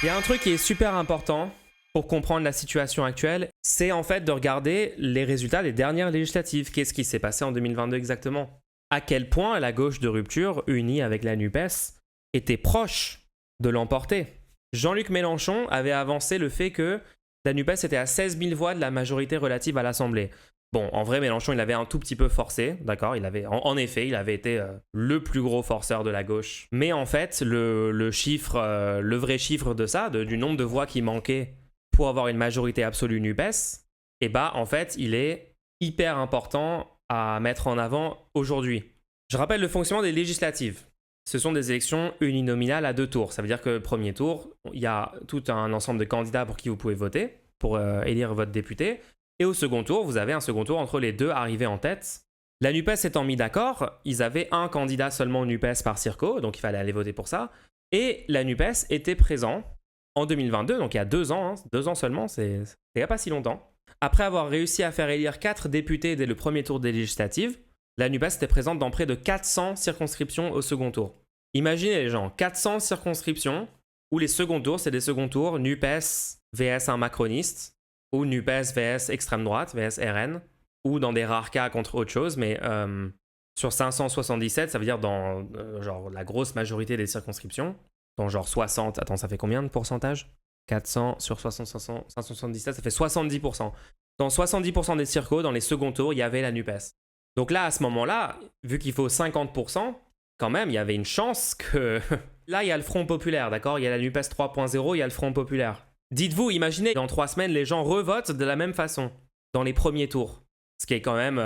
Il y a un truc qui est super important pour comprendre la situation actuelle, c'est en fait de regarder les résultats des dernières législatives. Qu'est-ce qui s'est passé en 2022 exactement? À quel point la gauche de rupture, unie avec la NUPES, était proche de l'emporter. Jean-Luc Mélenchon avait avancé le fait que la NUPES était à 16 000 voix de la majorité relative à l'Assemblée. Bon, en vrai, Mélenchon, il avait un tout petit peu forcé, d'accord. En effet, il avait été le plus gros forceur de la gauche. Mais en fait, le vrai chiffre de ça, du nombre de voix qui manquaient pour avoir une majorité absolue NUPES, eh bah, en fait, il est hyper important à mettre en avant aujourd'hui. Je rappelle le fonctionnement des législatives. Ce sont des élections uninominales à 2 tours. Ça veut dire que le premier tour, il y a tout un ensemble de candidats pour qui vous pouvez voter, pour élire votre député. Et au second tour, vous avez un second tour entre les deux arrivés en tête. La NUPES étant mis d'accord, ils avaient un candidat seulement au NUPES par circo, donc il fallait aller voter pour ça. Et la NUPES était présent en 2022, donc il y a 2 ans, 2 ans seulement, c'est il n'y a pas si longtemps. Après avoir réussi à faire élire 4 députés dès le premier tour des législatives, la NUPES était présente dans près de 400 circonscriptions au second tour. Imaginez les gens, 400 circonscriptions où les seconds tours, c'est des seconds tours NUPES vs un macroniste, ou NUPES vs extrême droite, vs RN, ou dans des rares cas contre autre chose, mais sur 577, ça veut dire dans genre la grosse majorité des circonscriptions, dans genre 60, attends, ça fait combien de pourcentage? 400 sur 577, ça fait 70%. Dans 70% des circos, dans les seconds tours, il y avait la NUPES. Donc là, à ce moment-là, vu qu'il faut 50%, quand même, il y avait une chance que... Là, il y a le Front Populaire, d'accord? Il y a la NUPES 3.0, il y a le Front Populaire. Dites-vous, imaginez, dans 3 semaines, les gens revotent de la même façon, dans les premiers tours. Ce qui est quand même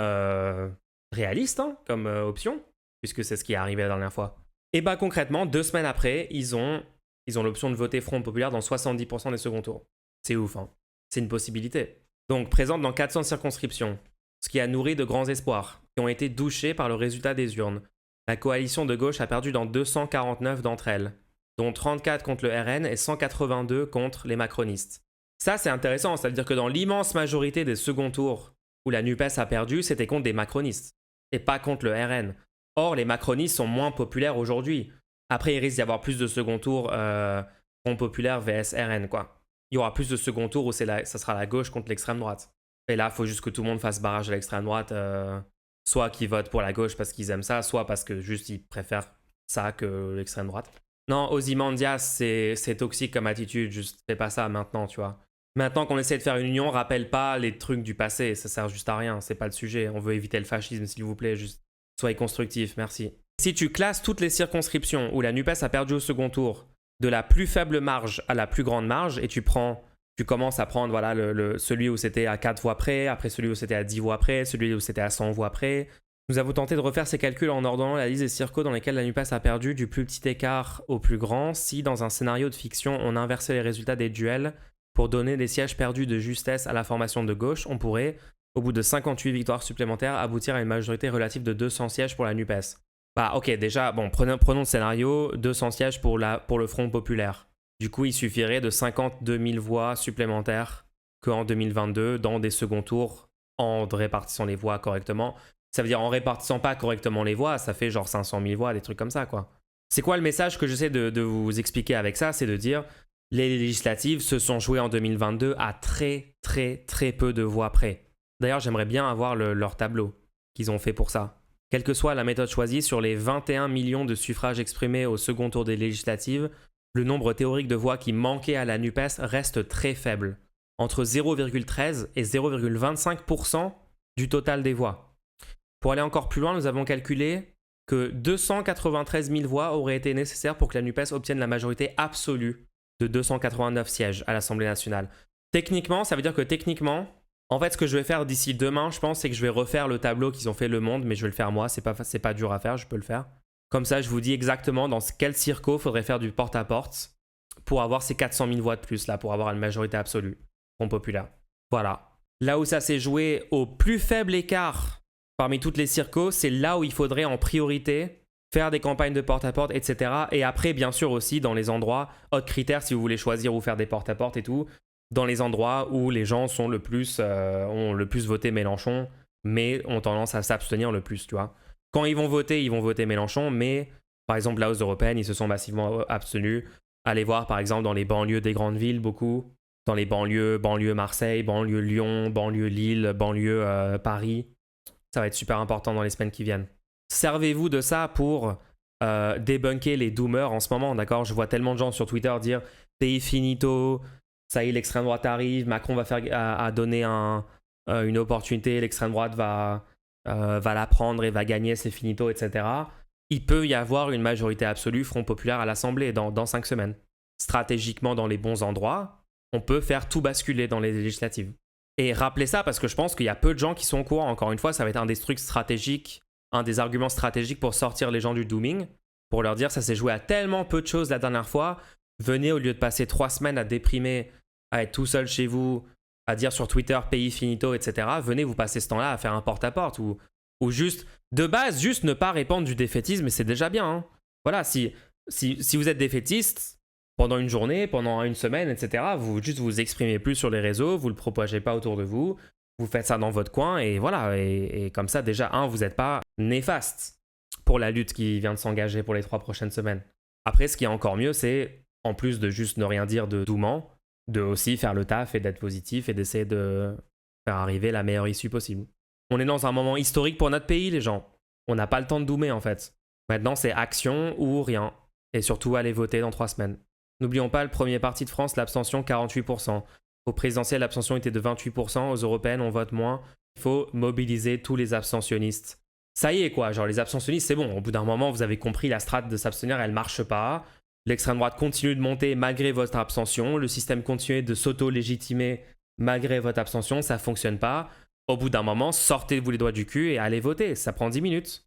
réaliste comme option, puisque c'est ce qui est arrivé la dernière fois. Et bah concrètement, 2 semaines après, ils ont l'option de voter Front Populaire dans 70% des seconds tours. C'est ouf, hein. C'est une possibilité. Donc, présente dans 400 circonscriptions, ce qui a nourri de grands espoirs, qui ont été douchés par le résultat des urnes. La coalition de gauche a perdu dans 249 d'entre elles, dont 34 contre le RN et 182 contre les macronistes. Ça, c'est intéressant, ça veut dire que dans l'immense majorité des seconds tours où la NUPES a perdu, c'était contre des macronistes, et pas contre le RN. Or, les macronistes sont moins populaires aujourd'hui. Après, il risque d'y avoir plus de second tour Front Populaire vs RN, quoi. Il y aura plus de second tour où ça sera la gauche contre l'extrême droite. Et là, il faut juste que tout le monde fasse barrage à l'extrême droite, soit qu'ils votent pour la gauche parce qu'ils aiment ça, soit parce que juste ils préfèrent ça que l'extrême droite. Non, Ozymandias, c'est toxique comme attitude, juste fais pas ça maintenant, tu vois. Maintenant qu'on essaie de faire une union, rappelle pas les trucs du passé, ça sert juste à rien, c'est pas le sujet. On veut éviter le fascisme, s'il vous plaît, juste soyez constructif, merci. Si tu classes toutes les circonscriptions où la NUPES a perdu au second tour, de la plus faible marge à la plus grande marge, et tu commences à prendre voilà, celui où c'était à 4 voix près, après celui où c'était à 10 voix près, celui où c'était à 100 voix près. Nous avons tenté de refaire ces calculs en ordonnant la liste des circos dans lesquels la NUPES a perdu du plus petit écart au plus grand si, dans un scénario de fiction, on inversait les résultats des duels pour donner des sièges perdus de justesse à la formation de gauche, on pourrait, au bout de 58 victoires supplémentaires, aboutir à une majorité relative de 200 sièges pour la NUPES. Bah ok, déjà, bon, prenons le scénario, 200 sièges pour le Front Populaire. Du coup, il suffirait de 52 000 voix supplémentaires qu'en 2022 dans des seconds tours en répartissant les voix correctement. Ça veut dire en répartissant pas correctement les voix, ça fait genre 500 000 voix, des trucs comme ça, quoi. C'est quoi le message que j'essaie de vous expliquer avec ça? C'est de dire, les législatives se sont jouées en 2022 à très, très, très peu de voix près. D'ailleurs, j'aimerais bien avoir leur tableau qu'ils ont fait pour ça. Quelle que soit la méthode choisie, sur les 21 millions de suffrages exprimés au second tour des législatives, le nombre théorique de voix qui manquait à la NUPES reste très faible, entre 0,13 et 0,25% du total des voix. Pour aller encore plus loin, nous avons calculé que 293 000 voix auraient été nécessaires pour que la NUPES obtienne la majorité absolue de 289 sièges à l'Assemblée nationale. Techniquement, ça veut dire que en fait, ce que je vais faire d'ici demain, je pense, c'est que je vais refaire le tableau qu'ils ont fait Le Monde, mais je vais le faire moi, c'est pas dur à faire, je peux le faire. Comme ça, je vous dis exactement dans quel circo il faudrait faire du porte-à-porte pour avoir ces 400 000 voix de plus, là, pour avoir une majorité absolue, Front Populaire. Voilà. Là où ça s'est joué au plus faible écart parmi toutes les circos, c'est là où il faudrait en priorité faire des campagnes de porte-à-porte, etc. Et après, bien sûr aussi, dans les endroits, autres critères, si vous voulez choisir ou faire des porte-à-porte et tout, dans les endroits où les gens sont ont le plus voté Mélenchon, mais ont tendance à s'abstenir le plus, tu vois. Quand ils vont voter Mélenchon, mais par exemple, la hausse européenne, ils se sont massivement abstenus. Allez voir par exemple dans les banlieues des grandes villes beaucoup, dans les banlieue Marseille, banlieue Lyon, banlieue Lille, banlieue Paris. Ça va être super important dans les semaines qui viennent. Servez-vous de ça pour débunker les doomers en ce moment, d'accord? Je vois tellement de gens sur Twitter dire pays finito, ça y est, l'extrême droite arrive, Macron va a donné une opportunité, l'extrême droite va la prendre et va gagner, c'est finito, etc. Il peut y avoir une majorité absolue Front Populaire à l'Assemblée dans 5 semaines. Stratégiquement, dans les bons endroits, on peut faire tout basculer dans les législatives. Et rappelez ça parce que je pense qu'il y a peu de gens qui sont au courant. Encore une fois, ça va être un des trucs stratégiques, un des arguments stratégiques pour sortir les gens du dooming, pour leur dire ça s'est joué à tellement peu de choses la dernière fois. Venez, au lieu de passer 3 semaines à déprimer, à être tout seul chez vous, à dire sur Twitter pays finito, etc. Venez vous passer ce temps-là à faire un porte-à-porte ou juste, de base, juste ne pas répandre du défaitisme, et c'est déjà bien. Hein. Voilà, si vous êtes défaitiste pendant une journée, pendant une semaine, etc., vous juste vous exprimez plus sur les réseaux, vous le propagez pas autour de vous, vous faites ça dans votre coin, et voilà. Et comme ça, déjà, vous n'êtes pas néfaste pour la lutte qui vient de s'engager pour les 3 prochaines semaines. Après, ce qui est encore mieux, c'est, en plus de juste ne rien dire de doumant, de aussi faire le taf et d'être positif et d'essayer de faire arriver la meilleure issue possible. On est dans un moment historique pour notre pays, les gens. On n'a pas le temps de doumer, en fait. Maintenant, c'est action ou rien. Et surtout, aller voter dans 3 semaines. N'oublions pas, le premier parti de France, l'abstention, 48%. Au présidentiel, l'abstention était de 28%. Aux européennes, on vote moins. Il faut mobiliser tous les abstentionnistes. Ça y est, quoi. Genre, les abstentionnistes, c'est bon. Au bout d'un moment, vous avez compris, la strate de s'abstenir, elle marche pas. L'extrême droite continue de monter malgré votre abstention. Le système continue de s'auto-légitimer malgré votre abstention. Ça fonctionne pas. Au bout d'un moment, sortez-vous les doigts du cul et allez voter. Ça prend 10 minutes.